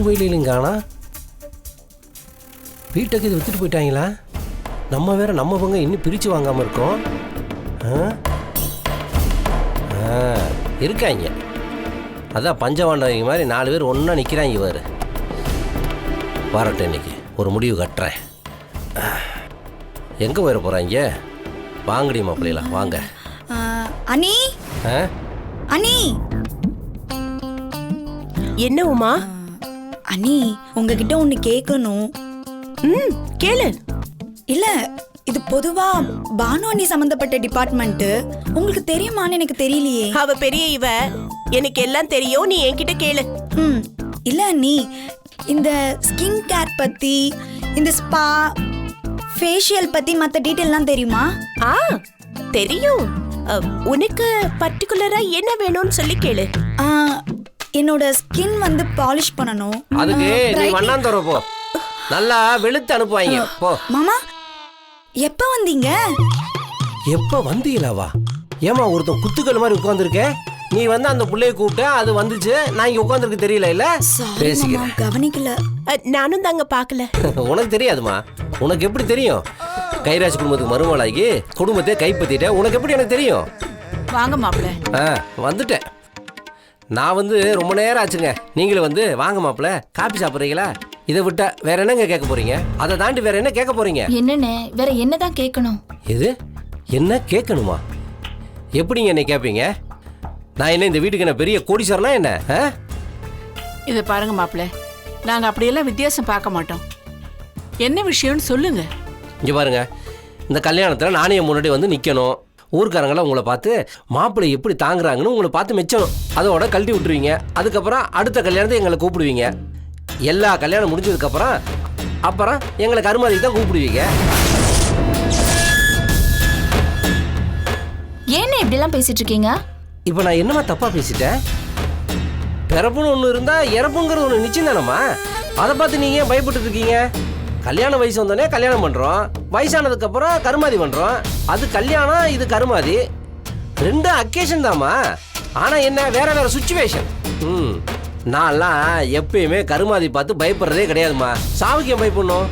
மொபைலையும் காணா. வீட்டுக்கு இது வித்துட்டு போயிட்டாங்களா? நம்ம வேற நம்ம பங்க இன்னும் பிரித்து வாங்காமல் இருக்கோம். இருக்காங்க. அதான் பஞ்சவாண்டவங்க மாதிரி 4 பேர் ஒன்றா நிற்கிறாங்க. இவர் வரட்டும், இன்னைக்கு ஒரு முடிவு கட்டுறேன். எங்கே போயிட போகிறாங்க? வாங்கடி மாப்பிள்ளைலாம் வாங்க. அனி அனி. என்ன உமா? அனி, உங்ககிட்ட ஒண்ணு கேட்கணும். கேளு. இல்ல, இது பொதுவா பானு அண்ணி சம்பந்தப்பட்ட டிபார்ட்மெண்ட். உங்களுக்கு தெரியுமான்னு எனக்கு தெரியலையே. அவ பெரிய இவ, எனக்கு எல்லாம் தெரியும். நீ என்கிட்ட கேளு. இல்ல அண்ணி, இந்த ஸ்கின் கேர் பத்தி, இந்த ஸ்பா ஃபேஷியல் பத்தி மத்த டீடைல்லாம் தெரியுமா? தெரியும். உனக்கு பர்టిక్యులரா என்ன வேணும்னு சொல்லி கேளு. என்னோட ஸ்கின் வந்து பாலிஷ் பண்ணனும். அதுக்கு நீ வண்ணாந்தர போ. நல்லா வெளுத்து அனுப்புவாங்க போ. மாமா, எப்ப வந்தீங்க? எப்ப வந்தீங்களாவா? ஏமா ஒருத்தன் குத்துக்கள் மாதிரி உட்கார்ந்துருக்க? நீ வந்து அந்த புள்ளைய கூப்பிட்ட, அது வந்துச்சு. நான் இங்க உட்கார்ந்துருக்கு தெரியல. இல்ல பேசிக்கிறேன், கவனிக்கல. நானும் தாங்க பார்க்கல. உனக்கு தெரியாதுமா? உனக்கு எப்படி தெரியும்? கைராஜ் குடும்பத்துக்கு மருமகளாகி குடும்பத்தை கைப்பற்றிட்ட உனக்கு எப்படி எனக்கு தெரியும்? வாங்க மாப்பிள்ள. வந்துட்டேன். நான் வந்து ரொம்ப நேரம் ஆச்சுங்க. நீங்களும் வந்து வாங்க மாப்பிள்ள, காபி சாப்பிட்றீங்களா? இதை விட்டா வேற என்னங்க கேட்க போறீங்க? அதை தாண்டி வேற என்ன கேட்க போறீங்க? என்னன்னு வேற என்னதான் கேட்கணும்? எது என்ன கேட்கணுமா? எப்படிங்க என்ன கேட்பீங்க? நான் என்ன இந்த வீட்டுக்கு என்ன பெரிய கோடீஸ்வரனா என்ன? இதை பாருங்க மாப்பிள்ள, நாங்க அப்படியெல்லாம் வித்தியாசம் பார்க்க மாட்டோம். என்ன விஷயம்னு சொல்லுங்க. இங்க பாருங்க, இந்த கல்யாணத்தில் நானே முன்னாடி வந்து நிற்கணும். ஊர்க்காரங்களாம் உங்களை பார்த்து மாப்பிள்ளை எப்படி தாங்குறாங்கன்னு உங்களை பார்த்து மெச்சணும். அதோட கழட்டி விட்டுருவீங்க. அதுக்கப்புறம் அடுத்த கல்யாணத்தை எங்களை கூப்பிடுவீங்க. எல்லா கல்யாணம் முடிஞ்சதுக்கப்புறம் அப்புறம் எங்களை கருமாதிக்கு தான் கூப்பிடுவீங்க. ஏன்னு இப்படிலாம் பேசிட்டு இருக்கீங்க? இப்போ நான் என்னமா தப்பா பேசிட்டேன்? பிறப்புன்னு ஒன்று இருந்தால் இறப்புங்கிறது ஒன்று நிச்சயம் தானம்மா. அதை பார்த்து நீங்கள் ஏன் பயப்பட்டு இருக்கீங்க? கல்யாண வயசு வந்தோடனே கல்யாணம் பண்ணுறோம், வயசானதுக்கப்புறம் கருமாதி பண்ணுறோம். அது கல்யாணம், இது கருமாதி. 2 அக்கேஷன் தாம்மா. ஆனால் என்ன வேற வேற சுச்சுவேஷன். நான்லாம் எப்பயுமே கருமாதி பார்த்து பயப்படுறதே கிடையாதுமா. சாவுக்கு ஏன் பயப்படணும்?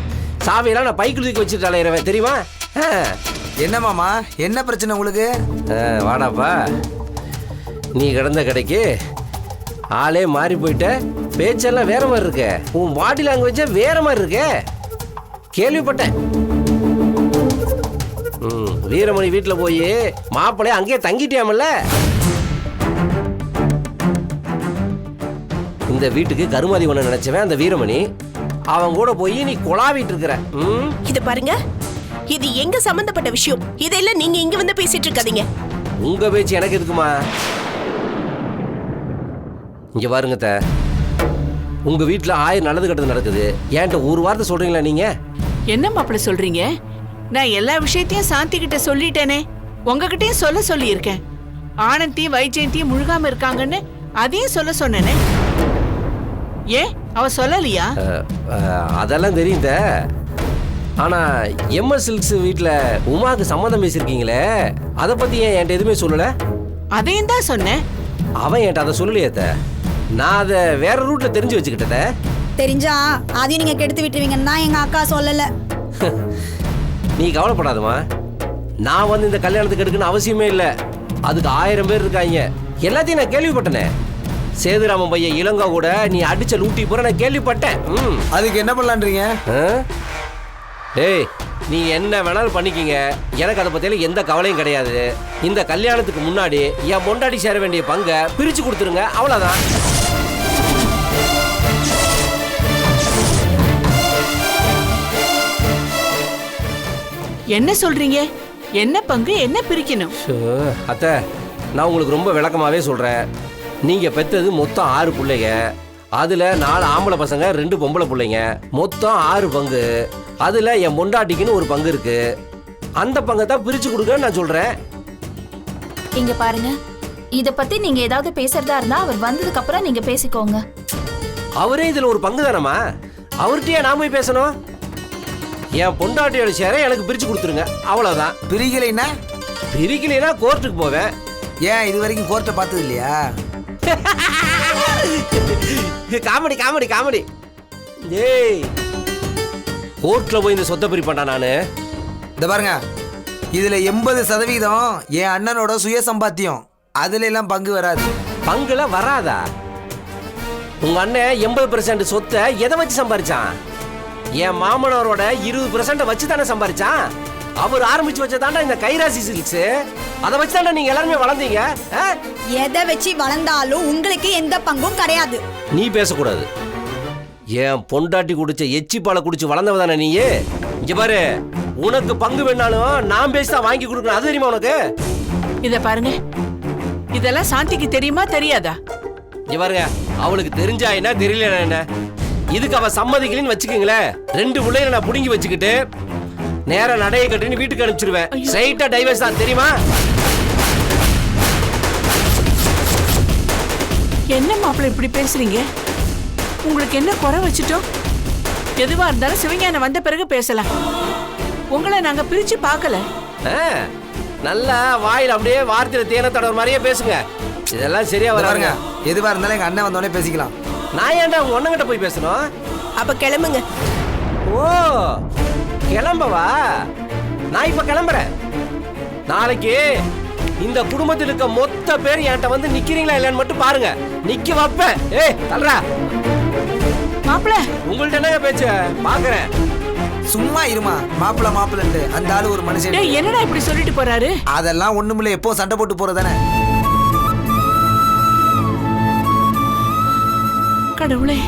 சாவியெல்லாம் நான் பைக்கு தூக்கி வச்சுட்டு அலையிறவன் தெரியுமா? என்ன மாமா, என்ன பிரச்சனை உங்களுக்கு? வாடாப்பா, நீ கிடந்த கடைக்கு ஆளே மாறி போயிட்ட. பேச்செல்லாம் வேற மாதிரி இருக்க. உன் பாடி லாங்குவேஜ் வேற மாதிரி இருக்க. கேள்விப்பட்டேன். வீரமணி வீட்டில் போய் மாப்பிள்ளைய அங்கேயே தங்கிட்டியாமல்ல. இந்த வீட்டுக்கு கருமாதி ஒண்ணு நினைச்சவன் அந்த வீரமணி. அவன் கூட போய் நீ கொலாவிட்டு இருக்கிற. இது பாருங்க, இது எங்க சம்பந்தப்பட்ட விஷயம். இதெல்லாம் நீங்க இங்க வந்து பேசிட்டு இருக்காதீங்க. உங்க பேச்சு எனக்கு இருக்குமா? இங்க பாருங்க, உங்க வீட்டுல 1000 நல்லது கெட்டது நடக்குது. ஏன்ட்ட ஒரு வார்த்தை சொல்றீங்களா நீங்க? என்ன மாப்பிள்ள சொல்றீங்க? நான் எல்லா விஷயத்தையும் சாந்தி கிட்ட சொல்லிட்டேனே. உங்ககிட்டயும் சொல்ல சொல்லி இருக்கேன். ஆனந்தியும் வைஜெயந்தியும் முழுகாம இருக்காங்கன்னு அதையும் சொல்ல சொன்னேனே. ஏன் அவ சொல்லலையா? அதெல்லாம் தெரியுத. ஆனா எம்எஸ் சில்க்ஸ் வீட்டுல உமாக்கு சம்மந்தம் பேசிருக்கீங்களே, அதை பத்தி ஏன் என்கிட்ட எதுவுமே சொல்லல? அதையும் தான் சொன்னேன். அவன் என்கிட்ட அதை சொல்லலையே. நான் அதை வேற ரூட்ல தெரிஞ்சு வச்சுக்கிட்டேன். தெரிஞ்சா அதையும் நீங்க கெடுத்து விட்டுருவீங்கன்னு தான் எங்க அக்கா சொல்லல. நீ கவலைப்படாதமா. நான் வந்து இந்த கல்யாணத்துக்கு எடுக்கணும்னு அவசியமே இல்லை. அதுக்கு 1000 பேர் இருக்காங்க. எல்லாத்தையும் நான் கேள்விப்பட்டேனே. சேதுராமன் பையன் இளங்கா கூட நீ அடிச்ச லூட்டி போற நான் கேள்விப்பட்டேன். அதுக்கு என்ன பண்ணலான்றீங்க? டேய், நீ என்ன வேணாலும் பண்ணிக்கிங்க. எனக்கு அதை பத்தியில எந்த கவலையும் கிடையாது. இந்த கல்யாணத்துக்கு முன்னாடி என் பொண்டாடி சேர வேண்டிய பங்கை பிரிச்சு கொடுத்துருங்க, அவ்வளவுதான். என்ன சொல்றீங்க? என்ன பங்கு, என்ன பிரிக்கணும்? அத்தை, நான் உங்களுக்கு ரொம்ப விளக்கமாவே சொல்றேன். நீங்க பெத்தது மொத்தம் 6 பிள்ளைங்க. அதுல 4 ஆம்பளை பசங்க, 2 பொம்பளை பிள்ளைங்க. மொத்தம் 6 பங்கு. அதுல என் பொண்டாட்டிக்குன்னு ஒரு பங்கு இருக்கு. அந்த பங்கை தான் பிரிச்சு கொடுக்கன்னு நான் சொல்றேன். இங்க பாருங்க, இத பத்தி நீங்க ஏதாவது பேசுறதா இருந்தா அவர் வந்ததுக்கு அப்புறம் நீங்க பேசிக்கோங்க. அவரே இதுல ஒரு பங்கு தானம்மா. அவர்கிட்டயே நான் போய் பேசணும்? என் பொண்டாட்டியோட சேர எனக்கு பிரிச்சு கொடுத்துருங்க, அவ்வளவுதான். பிரிக்கலைன்னா? பிரிக்கலைன்னா கோர்ட்டுக்கு போவேன். ஏன் இது வரைக்கும் கோர்ட்டை பார்த்தது இல்லையா? Comedy comedy comedy. ஏய் கோர்ட்ல போய் இந்த சொத்தை பிரிப்பேன்டா நானு. இந்த பாருங்க, இதுல 80% என் அண்ணனோட சுய சம்பாத்தியம். அதுல எல்லாம் பங்கு வராது. பங்குல வராதா? உங்க அண்ணன் 80% சொத்தை எதை வச்சு சம்பாரிச்சான்? என் மாமனாரோட 20% வச்சு தானே சம்பாரிச்சான். அவர் ஆரம்பிச்சு வச்சதாண்டா இந்த கைராசி சில்க்ஸ். அதை வச்சு தாண்டா நீங்க எல்லாருமே வளர்ந்தீங்க. எதை வச்சு வளர்ந்தாலும் உங்களுக்கு எந்த பங்கும் கிடையாது. நீ பேசக்கூடாது. என் பொண்டாட்டி குடிச்ச எச்சி பாலை குடிச்சு வளர்ந்தவ தானே நீ. இங்க பாரு, உனக்கு பங்கு வேணாலும் நான் பேசிதான் வாங்கி கொடுக்கணும். அது தெரியுமா உனக்கு? இத பாருங்க, இதெல்லாம் சாந்திக்கு தெரியுமா தெரியாதா? இங்க பாருங்க, அவளுக்கு தெரிஞ்சா என்ன தெரியல என்ன, இதுக்கு அவ சம்மதிக்கலன்னு வச்சுக்கீங்களேன், 2 பிள்ளைகளை நான் புடுங்கி வச்சுக்கிட்டு நேரா நடைய கட்டின்னு வீட்டுக்கு அனுப்பிச்சிருவேன். ஸ்ட்ரைட்டா டைவர்ஸ் தான், தெரியுமா? என்ன மாப்பிள்ளை இப்படி பேசுறீங்க? உங்களுக்கு என்ன குறை வச்சுட்டோம்? எதுவா இருந்தாலும் சிவஞானம் வந்த பிறகு பேசலாம். உங்களை நாங்க பிரிச்சு பார்க்கல. நல்லா வாயில் அப்படியே வார்த்தையில தேனை தடவை மாதிரியே பேசுங்க. இதெல்லாம் சரியா வராருங்க. எதுவா இருந்தாலும் எங்க அண்ணன் வந்தோடனே பேசிக்கலாம். நான் ஏன்டா உங்க ஒண்ணங்கிட்ட போய் பேசணும்? அப்ப கிளம்புங்க. ஓ, கிளம்பவா? நான் இப்ப கிளம்புறேன். நாளைக்கு இந்த குடும்பத்தில் இருக்க மொத்த பேர் என்கிட்ட வந்து நிக்கிறீங்களா இல்லன்னு மட்டும் பாருங்க. நிக்க வைப்பேன். ஏய் தல்றா மாப்பிள்ள, உங்கள்ட்ட என்ன பேச்சு பாக்குறேன். சும்மா இருமா. மாப்பிள்ளன்ட்டு அந்த ஆளு ஒரு மனுஷன். என்னடா இப்படி சொல்லிட்டு போறாரு? அதெல்லாம் ஒண்ணுமில்ல, எப்போ சண்டை போட்டு போறதானே. கடவுளே,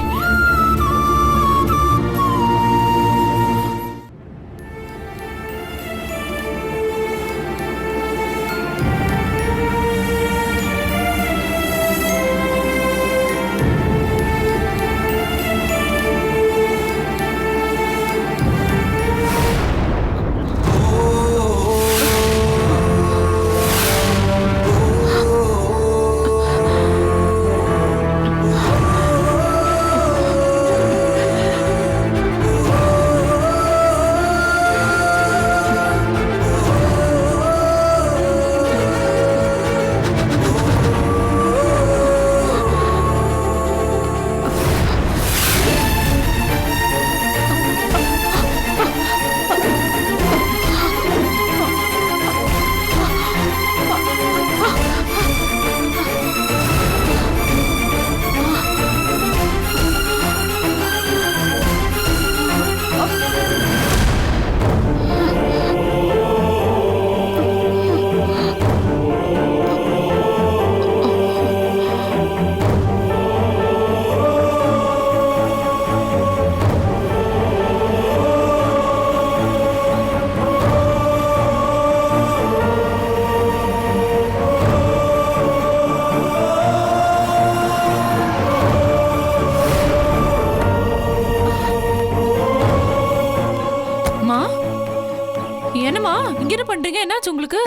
என்னம்மா இங்க என்ன பண்றீங்க? என்னாச்சு உங்களுக்கு?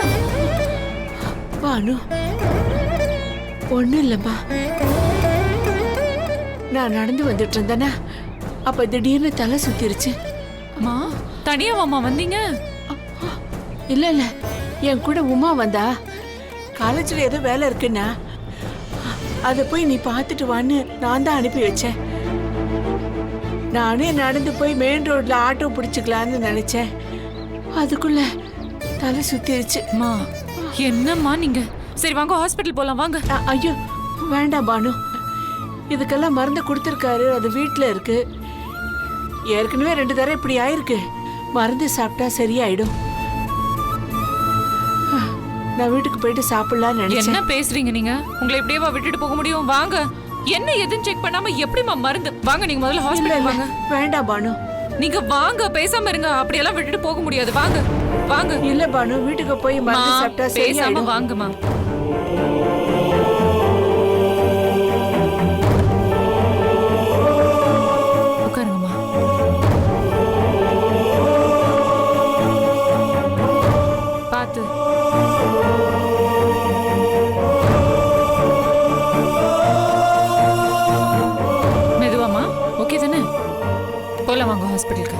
பானு, ஒண்ணும் இல்லம்மா. நான் நடந்து வந்துட்டு இருந்தேனா, அப்ப திடீர்னு தலை சுத்திருச்சு. அம்மா, தனியாவாம்மா வந்தீங்க? இல்ல இல்ல, என் கூட உமா வந்தா. காலேஜ்ல ஏதோ வேலை இருக்குன்னா அத போய் நீ பார்த்துட்டு வான்னு நான் தான் அனுப்பி வச்சேன். நானே நடந்து போய் மெயின் ரோட்ல ஆட்டோ பிடிச்சிக்கலான்னு நினைச்சேன். அதுக்குள்ள தலை சுத்திருச்சு. அம்மா, என்னம்மா நீங்க? சரி வாங்க, ஹாஸ்பிட்டல் போலாம் வாங்க. ஐயோ வேண்டாம் பானு, இதுக்கெல்லாம் மருந்து கொடுத்துருக்காரு, அது வீட்டில் இருக்கு. ஏற்கனவே 2 தடவை இப்படி ஆயிருக்கு. மருந்து சாப்பிட்டா சரியாயிடும். நான் வீட்டுக்கு போயிட்டு சாப்பிடலாம்னு நினைச்சேன். என்ன பேசுறீங்க நீங்க? உங்களை எப்படியேவா விட்டுட்டு போக முடியும்? வாங்க. என்ன எதுன்னு செக் பண்ணாம எப்படிமா மருந்து? வாங்க, நீங்க முதல்ல ஹாஸ்பிட்டல் வாங்க. வேண்டாம் பானு, நீங்க வாங்க, பேசாம இருங்க. அப்படியெல்லாம் விட்டுட்டு போக முடியாது. வாங்க வாங்க. இல்ல பானு, வீட்டுக்கு போய் மருந்து சாப்பிட்டா பேசாம சரியாயிடும். வாங்கம்மா. உட்காருங்கம்மா. பார்த்து. மெதுவாமா. ஓகே தானே? போலாம் வாங்க ஹாஸ்பிட்டலுக்கு.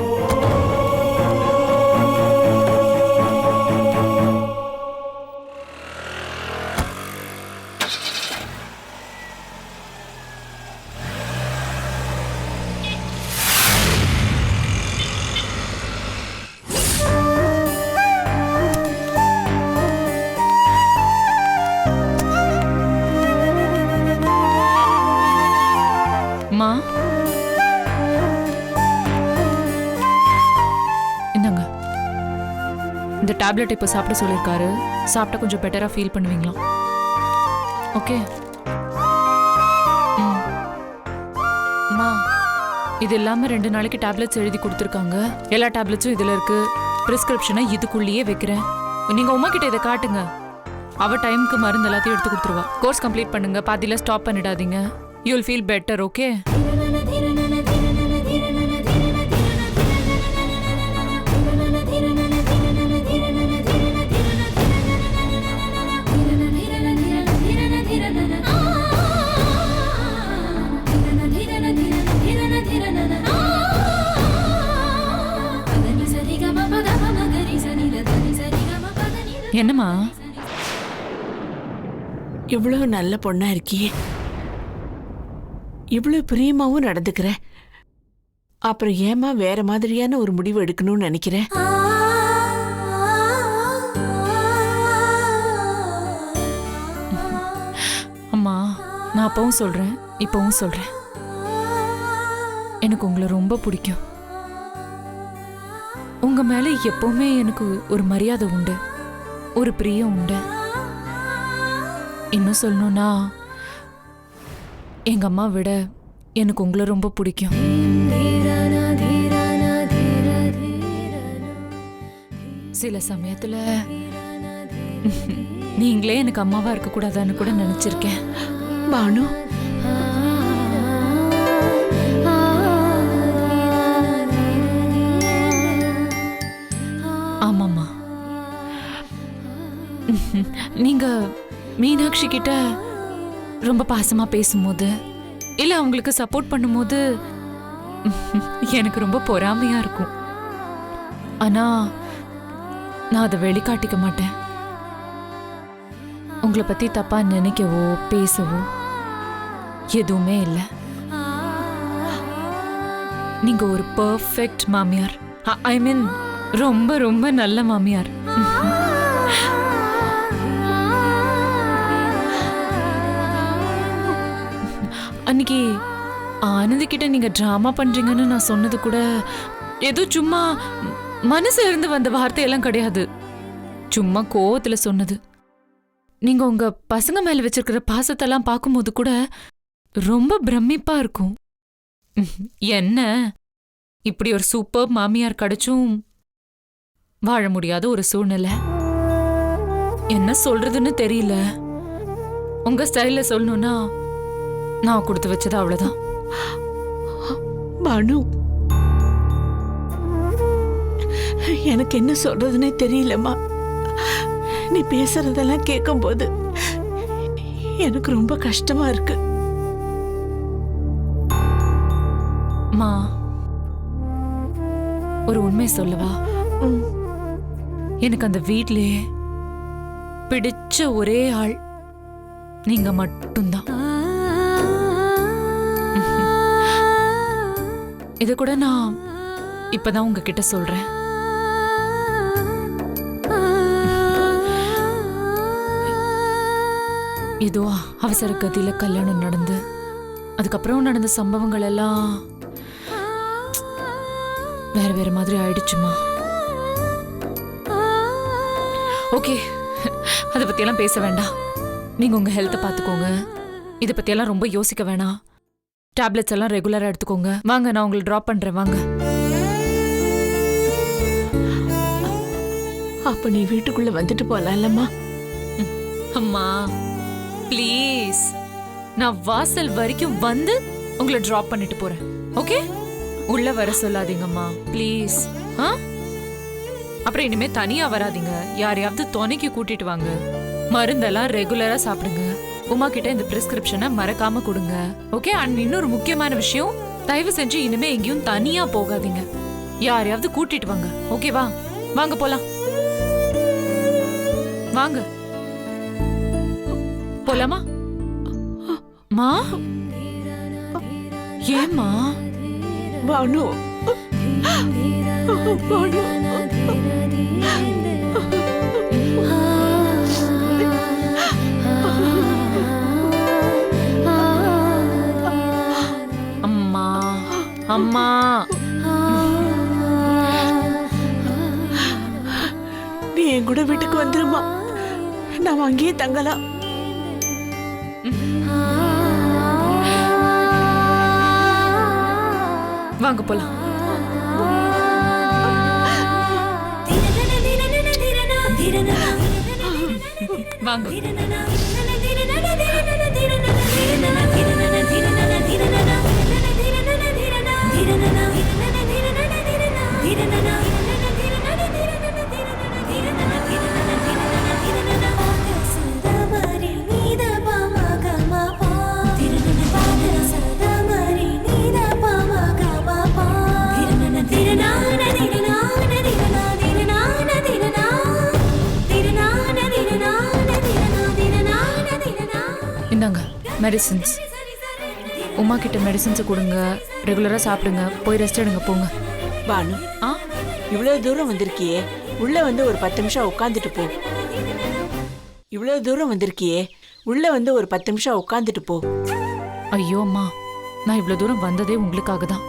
இந்த டேப்லெட் இப்போ சாப்பிட சொல்லியிருக்காரு. சாப்பிட்டா கொஞ்சம் பெட்டரா ஃபீல் பண்ணுவீங்களாம். ஓகே. அம்மா, இது இல்லாம 2 நாளைக்கு டேப்லெட்ஸ் எழுதி கொடுத்துருக்காங்க. எல்லா டேப்லெட்ஸும் இதுல இருக்கு. பிரிஸ்கிரிப்ஷனை இதுக்குள்ளேயே வைக்கிறேன். நீங்க உமா கிட்ட இதை காட்டுங்க. அவ டைமுக்கு மருந்து எல்லாத்தையும் எடுத்து கொடுத்துருவா. கோர்ஸ் கம்ப்ளீட் பண்ணுங்க, பாதியில ஸ்டாப் பண்ணிடாதீங்க. You will feel better. Okay? என்னம்மா? இவ்வளவு நல்ல பொண்ணா இருக்கியே, இவ்வளவு பிரியமாவும் நடந்துக்கிற, அப்புறம் ஏமா வேற மாதிரியான ஒரு முடிவு எடுக்கணும்னு நினைக்கிறேன்? அம்மா, நான் அப்பவும் சொல்றேன், இப்பவும் சொல்றேன், எனக்கு உங்களை ரொம்ப பிடிக்கும். உங்க மேல எப்பவுமே எனக்கு ஒரு மரியாதை உண்டு, ஒரு பிரியம் உண்டு. இன்னும் சொல்லணும்னா எங்க அம்மா விட எனக்கு உங்களை ரொம்ப பிடிக்கும். சில சமயத்துல நீங்களே எனக்கு அம்மாவா இருக்க கூடாதான்னு கூட நினைச்சிருக்கேன். பானு, ஆமாம்மா, நீங்க மீனாட்சி கிட்ட ரொம்ப பாசமா பேசும்போது இல்ல அவங்களுக்கு சப்போர்ட் பண்ணும்போது எனக்கு ரொம்ப பொறாமையா இருக்கும். ஆனா நான் அதை வெளிக்காட்டிக்க மாட்டேன். உங்களை பத்தி தப்பா நினைக்கவோ பேசவோ எதுவுமே இல்லை. நீங்க ஒரு பெர்ஃபெக்ட் மாமியார். ஐ மீன் ரொம்ப ரொம்ப நல்ல மாமியார். அன்னைக்கு ஆனந்தி கிட்ட நீங்க டிராமா பண்றீங்கன்னு நான் சொன்னது கூட ஏதோ சும்மா மனசுல இருந்து வந்த வார்த்தையெல்லாம் கிடையாது. சும்மா கோவத்துல சொன்னது. நீங்க உங்க பசங்க மேல வச்சிருக்கிற பாசத்தெல்லாம் பார்க்கும்போது கூட ரொம்ப பிரமிப்பா இருக்கும். என்ன இப்படி ஒரு சூப்பர் மாமியார் கிடைச்சும் வாழ முடியாத ஒரு சூழ்நிலை. என்ன சொல்றதுன்னு தெரியல. உங்க ஸ்டைல்ல சொல்லணும்னா நான் கொடுத்து வச்சது அவ்வளவுதான். பானு, எனக்கு என்ன சொல்றதுன்னே தெரியலம்மா. நீ பேசுறதெல்லாம் கேட்கும்போது எனக்கு ரொம்ப கஷ்டமா இருக்கு. மா, ஒரு உண்மை சொல்லவா? எனக்கு அந்த வீட்லயே பிடிச்ச ஒரே ஆள் நீங்க மட்டும்தான். இத கூட நான் இப்பதான் உங்ககிட்ட சொல்றேன். ஏதோ அவசர கதியில கல்யாணம் நடந்து அதுக்கப்புறம் நடந்த சம்பவங்கள் எல்லாம் வேற வேற மாதிரி ஆயிடுச்சுமா. ஓகே, அதை பத்தியெல்லாம் பேச வேண்டாம். நீங்க உங்க ஹெல்த்தை பார்த்துக்கோங்க. இதை பத்தியெல்லாம் ரொம்ப யோசிக்க வேணாம். டேப்லெட்ஸ் எல்லாம் ரெகுலரா எடுத்துக்கோங்க. வாங்க, நான் உங்களை டிராப் பண்றேன். வாங்க. அப்ப நீ வீட்டுக்குள்ள வந்துட்டு போலாம்லம்மா? அம்மா ப்ளீஸ், நான் வாசல் வரைக்கும் வந்து உங்களை டிராப் பண்ணிட்டு போறேன். ஓகே? உள்ள வர சொல்லாதீங்கம்மா ப்ளீஸ். அப்புறம் இனிமே தனியா வராதீங்க. யாரையாவது துணைக்கு கூட்டிட்டு வாங்க. மருந்தெல்லாம் ரெகுலரா சாப்பிடுங்க. உமா கிட்ட இந்த பிரிஸ்கிரிப்ஷனை மறக்காம கொடுங்க. ஓகே? அண்ட் இன்னொரு முக்கியமான விஷயம், தயவு செஞ்சு இனிமே எங்கேயும் தனியா போகாதீங்க. யாரையாவது கூட்டிட்டு வாங்க. ஓகேவா? வாங்க போலாம். வாங்க போலாமா? மா, ஏமா? பானு, பானு, அம்மா, அம்மா, நீ என் கூட வீட்டுக்கு வந்துருமா, நாம அங்கேயே தங்கலாம். வாங்க போலாம். வாங்க. இந்தாங்க மெடிசின்ஸ். உமா கிட்ட மெடிசின்ஸை கொடுங்க, ரெகுலரா சாப்பிடுங்க, போய் ரெஸ்ட் எடுங்க போங்க. பானு, ஆ இவ்வளவு தூரம் வந்திருக்கியே, உள்ள வந்து ஒரு 10 நிமிஷம் உட்காந்துட்டு போ. இவ்வளவு தூரம் வந்திருக்கியே, உள்ள வந்து ஒரு 10 நிமிஷம் உட்காந்துட்டு போ. ஐயோ அம்மா, நான் இவ்வளவு தூரம் வந்ததே உங்களுக்காக தான்.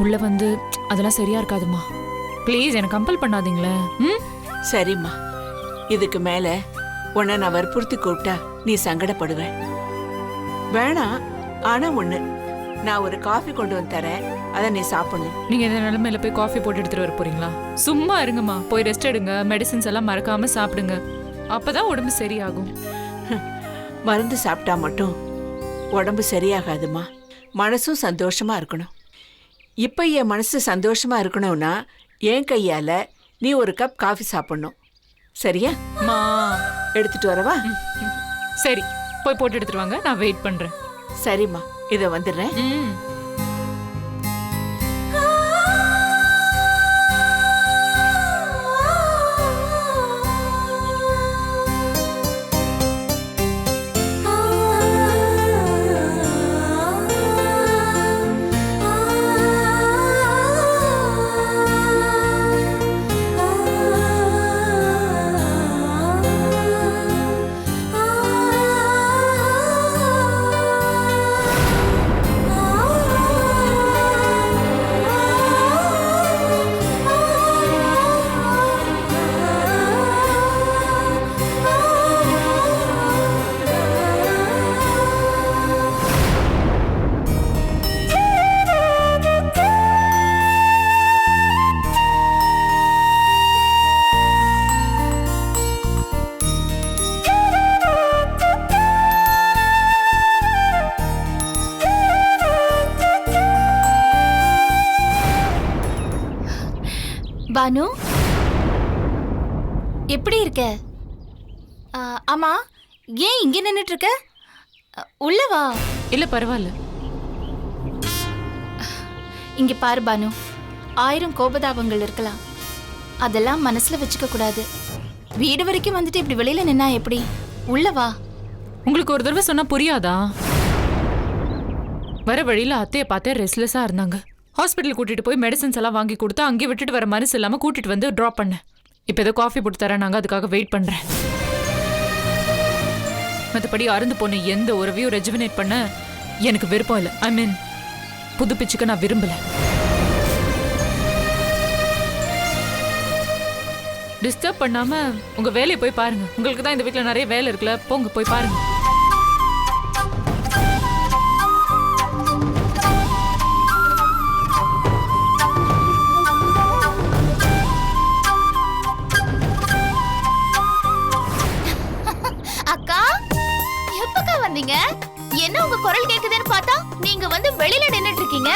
உள்ள வந்து அதெல்லாம் சரியா இருக்காதுமா. ப்ளீஸ் எனக்கு கம்பல் பண்ணாதீங்களே. ம் சரிம்மா, இதுக்கு மேல உன்னை நான் வற்புறுத்தி கூப்பிட்டா நீ சங்கடப்படுவ. வேணாம், ஆனா ஒண்ணு, நான் ஒரு காஃபி கொண்டு வந்து தரேன், அதை நீ சாப்பிடணும். நீங்க இந்த நிலைமையில போய் காஃபி போட்டு எடுத்துட்டு வர போறீங்களா? சும்மா இருங்கம்மா, போய் ரெஸ்ட் எடுங்க, மெடிசின்ஸ் எல்லாம் மறக்காம சாப்பிடுங்க, அப்பதான் உடம்பு சரியாகும். மருந்து சாப்பிட்டா மட்டும் உடம்பு சரியாகாதுமா, மனசும் சந்தோஷமா இருக்கணும். இப்ப என் மனசு சந்தோஷமா இருக்கணும்னா என் கையால நீ ஒரு கப் காஃபி சாப்பிடணும், சரியா? மா எடுத்துட்டு வரவா? சரி, போய் போட்டு எடுத்துட்டு வாங்க, நான் வெயிட் பண்றேன். சரிம்மா, இத வந்துடுறேன். ம் பானு, எப்படி இருக்க? ஆமா, ஏன் இங்க நின்னுட்டு இருக்க? உள்ள வா. இல்ல பரவாயில்ல. இங்க பாரு பானு, 1000 கோபதாபங்கள் இருக்கலாம், அதெல்லாம் மனசுல வச்சுக்க கூடாது. வீடு வரைக்கும் வந்துட்டு இப்படி வெளியில நின்னா எப்படி? உள்ள வா. உங்களுக்கு ஒரு தடவை சொன்னா புரியாதா? வர வழியில அத்தைய பார்த்தே ரெஸ்ட்லெஸ்ஸா இருந்தாங்க. ஹாஸ்பிட்டல் கூட்டிட்டு போய் மெடிசன்ஸ் எல்லாம் வாங்கி கொடுத்து அங்கே விட்டுட்டு வர மனசு இல்லாம கூட்டிட்டு வந்து ட்ராப் பண்ணேன். இப்போ ஏதோ காஃபி போட்டு தரேன், நாங்க அதுக்காக வெயிட் பண்றேன். மற்றபடி அருந்து போன எந்த உறவையும் ரெஜுவினேட் பண்ண எனக்கு விருப்பம் இல்லை. ஐ மீன், புதுப்பிச்சுக்க நான் விரும்பல. டிஸ்டர்ப் பண்ணாம உங்க வேலையை போய் பாருங்க. உங்களுக்கு தான் இந்த வீட்டில் நிறைய வேலை இருக்குல்ல, போங்க போய் பாருங்க. என்ன உங்க குரல் கேக்குதுன்னு பார்த்தா நீங்க வந்து வெளியில நின்னுட்டு இருக்கீங்க.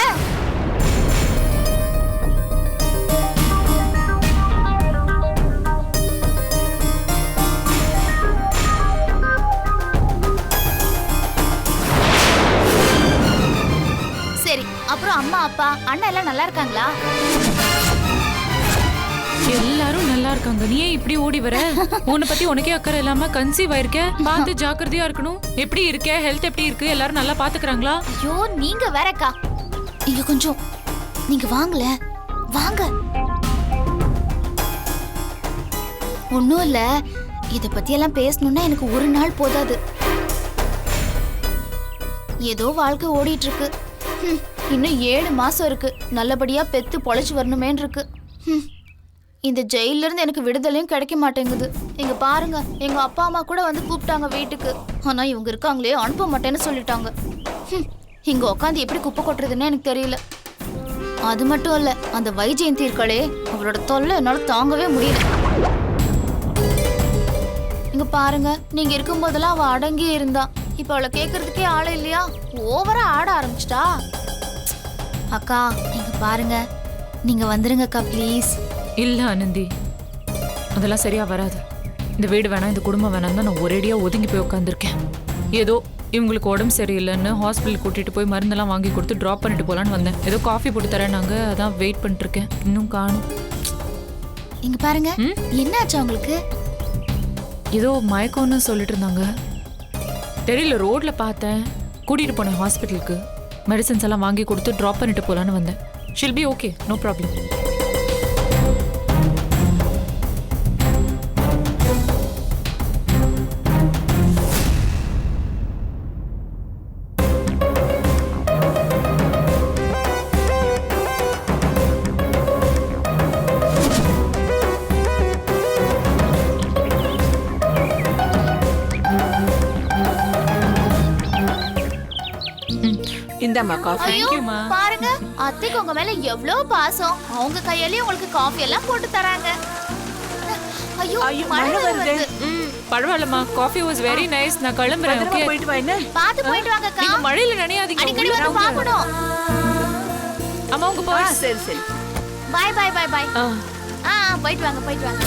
சரி, அப்புறம் அம்மா அப்பா அண்ணா எல்லாம் நல்லா இருக்காங்களா? எல்லாரும் நல்லா இருக்காங்க. நீ ஏன் இப்படி ஓடி வர? உன்னை பத்தி உனக்கே அக்கறை இல்லாம கன்சீவ் ஆயிருக்க, பார்த்து ஜாக்கிரதையா இருக்கணும். எப்படி இருக்க? ஹெல்த் எப்படி இருக்கு? எல்லாரும் நல்லா பாத்துக்கறாங்களா? ஐயோ, நீங்க வேறக்கா, இங்க கொஞ்சம் நீங்க வாங்கல, வாங்க. ஒண்ணும் இல்ல, இத பத்தி எல்லாம் பேசணும்னா எனக்கு ஒரு நாள் போதாது. ஏதோ வாழ்க்கை ஓடிட்டு இருக்கு. இன்னும் 7 மாசம் இருக்கு, நல்லபடியா பெத்து பொழைச்சு வரணுமேன்னு இருக்கு. இந்த ஜெயில இருந்து எனக்கு விடுதலையும் கிடைக்க மாட்டேங்குது. இங்க பாருங்க, எங்க அப்பா அம்மா கூட வந்து கூப்பிட்டாங்க வீட்டுக்கு. ஆனா இவங்க இருக்காங்களே, அனுப்ப மாட்டேன்னு சொல்லிட்டாங்க. இங்க உட்காந்து எப்படி குப்பை கொட்டுறதுன்னு எனக்கு தெரியல. அது மட்டும் இல்ல, அந்த வைஜெயந்தி இருக்காளே, அவளோட தொல்லை என்னால தாங்கவே முடியல. இங்க பாருங்க, நீங்க இருக்கும் போதெல்லாம் அவ அடங்கி இருந்தா. இப்ப அவளை கேக்குறதுக்கே ஆளு இல்லையா, ஓவரா ஆட ஆரம்பிச்சிட்டா. அக்கா இங்க பாருங்க, நீங்க வந்துருங்கக்கா ப்ளீஸ். இல்ல ஆனந்தி, அதெல்லாம் சரியா வராது. இந்த வீடு வேணாம், இந்த குடும்பம் வேணாம் தான் நான் ஒரேடியா ஒதுங்கி போய் உட்காந்துருக்கேன். ஏதோ இவங்களுக்கு உடம்பு சரியில்லைன்னு ஹாஸ்பிட்டல் கூட்டிட்டு போய் மருந்தெல்லாம் வாங்கி கொடுத்து ட்ராப் பண்ணிட்டு போலான்னு வந்தேன். ஏதோ காஃபி போட்டு தரேன்னாங்க, அதான் வெயிட் பண்ணிட்டு இருக்கேன். இன்னும் காணும். இங்க பாருங்க, என்னாச்சு உங்களுக்கு? ஏதோ மயக்கம்னு சொல்லிட்டு இருந்தாங்க. தெரியல, ரோட்ல பார்த்தேன். கூட்டிட்டு போனேன் ஹாஸ்பிட்டலுக்கு. மெடிசன்ஸ் எல்லாம் வாங்கி கொடுத்து ட்ராப் பண்ணிட்டு போலான்னு வந்தேன். Shall be okay, no problem. இந்தாம்மா காஃபி. தேங்க்யூமா. பாருங்க, அத்தைக்கு உங்க மேல எவ்வளவு பாசம். அவங்க கையாலேயே உங்களுக்கு காஃபி எல்லாம் போட்டு தராங்க. ஐயோ ஐயோ, மழை மழை வருது. வருது. பரவாயில்லம்மா, காஃபி வாஸ் வெரி நைஸ். நான் கிளம்புறேன். பத்திரமா ஓகே, போயிட்டு வா என்ன? பாத்து போயிட்டு வாங்கக்கா. நீங்க மழையில நனையாதீங்க. அடிக்கடி உள்ள வந்து வாங்க. பார்க்கணும். அம்மா உங்க ஆ, பர்ஸ். சரி சரி. பாய் பாய் பாய் பாய். ஆ போயிட்டு வாங்க போயிட்டு வாங்க.